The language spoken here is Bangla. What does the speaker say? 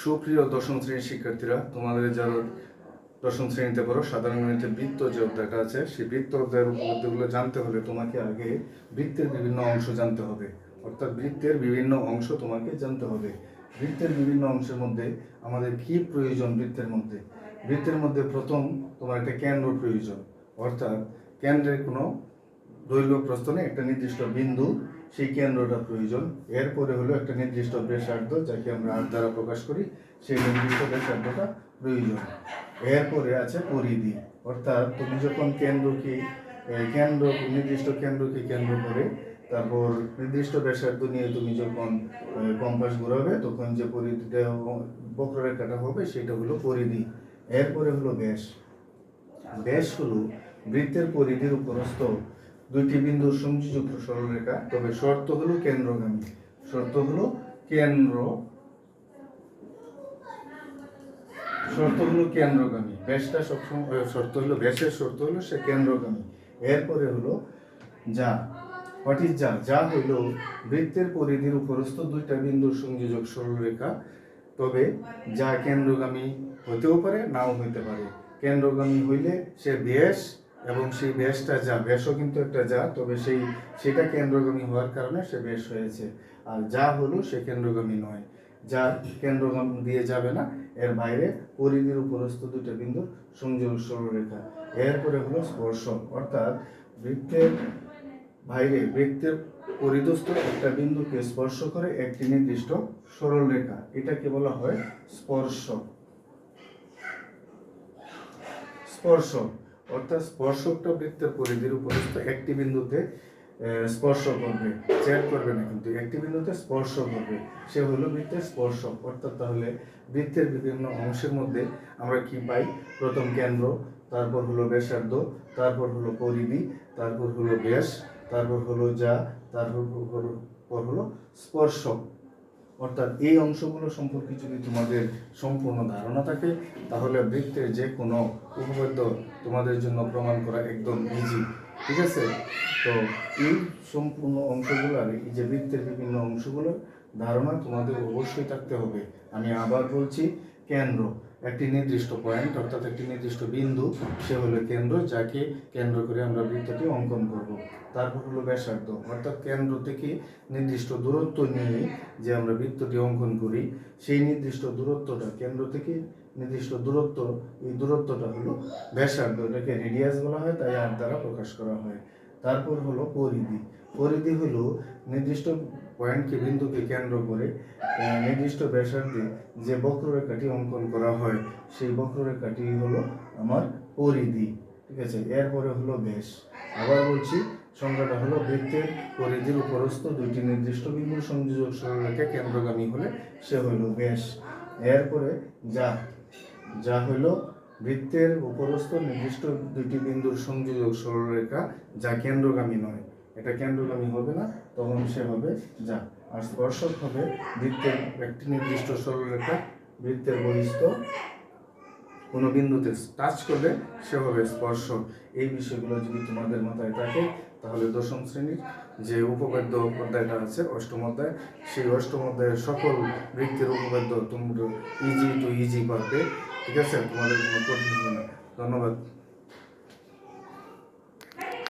সুপ্রিয় দশম শ্রেণীর শিক্ষার্থীরা, তোমাদের যারা দশম শ্রেণীতে পড়ো, সাধারণ গণিতে বৃত্ত যে অধ্যায়টা আছে, সেই বৃত্ত অধ্যায়ের উপপাদ্যগুলো জানতে হলে তোমাকে আগে বৃত্তের বিভিন্ন অংশ জানতে হবে। অর্থাৎ বৃত্তের বিভিন্ন অংশ তোমাকে জানতে হবে। বৃত্তের বিভিন্ন অংশের মধ্যে আমাদের কি প্রয়োজন? বৃত্তের মধ্যে প্রথম তোমার একটা কেন্দ্র প্রয়োজন। অর্থাৎ কেন্দ্রের কোনো দৈর্ঘ্য প্রস্থ নেই, একটা নির্দিষ্ট বিন্দু, সেই কেন্দ্রটা প্রয়োজন। এরপরে হলো একটা নির্দিষ্ট ব্যাসার্ধ, যাকে আমরা আর দ্বারা প্রকাশ করি, সেই নির্দিষ্ট ব্যাসার্ধটা প্রয়োজন। এরপরে আছে পরিধি, অর্থাৎ তুমি যখন নির্দিষ্ট কেন্দ্রকে কেন্দ্র করে তারপর নির্দিষ্ট ব্যাসার্ধ নিয়ে তুমি যখন কম্পাস ঘোরাবে, তখন যে পরিধিটা বক্ররেখাটা হবে সেটা হলো পরিধি। এরপরে হলো ব্যাস। ব্যাস হলো বৃত্তের পরিধির উপরস্থ দুইটি বিন্দুর সংযোজক সরলরেখা, তবে শর্ত হলো কেন্দ্রগামী। ব্যাসটা সবসময় ব্যাসের শর্ত হলো সে কেন্দ্রগামী। এরপরে হলো যা। হোয়াট ইজ যা? যা হইল বৃত্তের পরিধির উপরস্থ দুইটা বিন্দুর সংযোজক সরলরেখা, তবে যা কেন্দ্রগামী হতেও পারে, নাও হইতে পারে। কেন্দ্রগামী হইলে সে ব্যাস, এবং সেই ব্যাসটা যা, ব্যাসও কিন্তু একটা যা, তবে সেটা কেন্দ্রগামী হওয়ার কারণে সে ব্যাস হয়েছে। আর যা হলো সে কেন্দ্রগামী নয়, যা কেন্দ্রগামী দিয়ে যাবে না, এর বাইরে পরিধির উপরস্থ দুইটা বিন্দুর সংযোগ সরলরেখা। এরপরে হলো স্পর্শক, অর্থাৎ বৃত্তের পরিধস্থ একটা বিন্দুকে স্পর্শ করে একটি নির্দিষ্ট সরলরেখা, এটাকে বলা হয় স্পর্শক। অর্থাৎ স্পর্শকটা বৃত্তের পরিধির উপরস্থ একটি বিন্দুতে স্পর্শ করবে, ছেদ করবে না, কিন্তু একটি বিন্দুতে স্পর্শ করবে, সে হলো বৃত্তের স্পর্শক। অর্থাৎ তাহলে বৃত্তের বিভিন্ন অংশের মধ্যে আমরা কি পাই? প্রথম কেন্দ্র, তারপর হলো ব্যাসার্ধ, তারপর হলো পরিধি, তারপর হলো ব্যাস, তারপর হলো যা, তারপর হলো স্পর্শক। অর্থাৎ এই অংশগুলো সম্পর্কে যদি তোমাদের সম্পূর্ণ ধারণা থাকে, তাহলে বৃত্তের যে কোনো উপপাদ্য তোমাদের জন্য প্রমাণ করা একদম ইজি। ঠিক আছে? তো এই সম্পূর্ণ অংশগুলোর, এই যে বৃত্তের বিভিন্ন অংশগুলোর ধারণা তোমাদের অবশ্যই থাকতে হবে। আমি আবার বলছি, কেন্দ্র একটি নির্দিষ্ট পয়েন্ট, অর্থাৎ একটি নির্দিষ্ট বিন্দু, সে হলো কেন্দ্র, যাকে কেন্দ্র করে আমরা বৃত্তটি অঙ্কন করব। তারপর হলো ব্যাসার্ধ, অর্থাৎ কেন্দ্র থেকে নির্দিষ্ট দূরত্ব নিয়ে যে আমরা বৃত্তটি অঙ্কন করি, সেই নির্দিষ্ট দূরত্বটা, কেন্দ্র থেকে নির্দিষ্ট দূরত্ব, এই দূরত্বটা হলো ব্যাসার্ধ, এটাকে রেডিয়াস বলা হয়, তাই আর দ্বারা প্রকাশ করা হয়। তারপর হলো পরিধি হলো নির্দিষ্ট পয়েন্টকে, বিন্দুকে কেন্দ্র করে নির্দিষ্ট ব্যাসার্ধে যে বক্ররেখাটি অঙ্কন করা হয়, সেই বক্ররেখাটি হলো আমার পরিধি। ঠিক আছে? এরপরে হলো ব্যাস। আবার বলছি, সংজ্ঞাটা হলো বৃত্তের পরিধির উপরস্থ দুইটি নির্দিষ্ট বিন্দুর সংযোজক সরলরেখা কেন্দ্রগামী হলে সে হইল ব্যাস। এরপরে যা হইল বৃত্তের উপরস্থ নির্দিষ্ট দুইটি বিন্দুর সংযোজক সরলরেখা, যা কেন্দ্রগামী নয়, এটা কেন্দ্রগামী হবে না, তখন সে হবে যা। আর স্পর্শক হবে বৃত্তের একটি নির্দিষ্ট সরলরেখা বৃত্তের বহিস্থ কোনো বিন্দুতে টাচ করলে সে হবে স্পর্শক। এই বিষয়গুলো যদি তোমাদের মাথায় থাকে, তাহলে দশম শ্রেণীর যে উপপাদ্য অধ্যায়টা আছে, অষ্টম অধ্যায়, সেই অষ্টম অধ্যায়ের সকল বৃত্তের উপপাদ্য তোমরা ইজি পারবে। ঠিক আছে? তোমাদের কোনো কঠিন হবে না। ধন্যবাদ।